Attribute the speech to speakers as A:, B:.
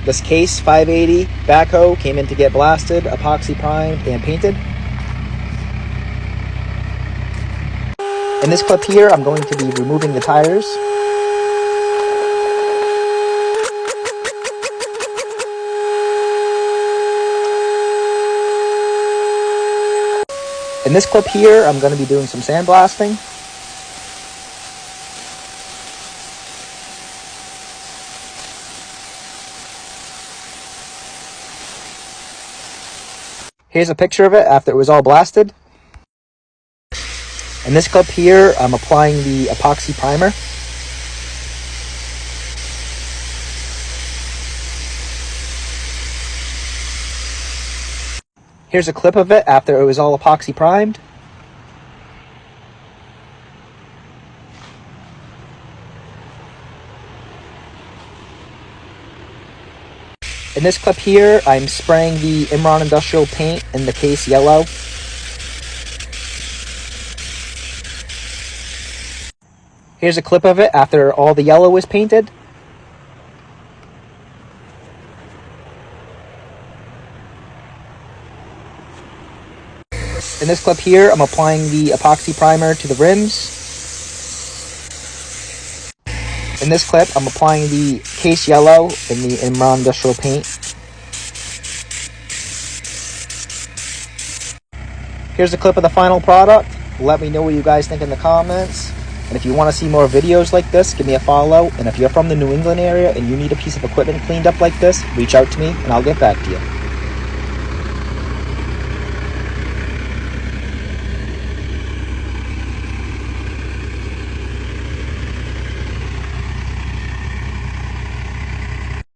A: This case 580 backhoe came in to get blasted, epoxy primed, and painted. In this clip here, I'm going to be removing the tires. In this clip here, I'm going to be doing some sandblasting. Here's a picture of it after it was all blasted. In this clip here, I'm applying the epoxy primer. Here's a clip of it after it was all epoxy primed. In this clip here, I'm spraying the Imron Industrial paint in the case yellow. Here's a clip of it after all the yellow was painted. In this clip here, I'm applying the epoxy primer to the rims. In this clip, I'm applying the case yellow in the Imron Industrial paint. Here's a clip of the final product. Let me know what you guys think in the comments. And if you want to see more videos like this, give me a follow. And if you're from the New England area and you need a piece of equipment cleaned up like this, reach out to me and I'll get back to you.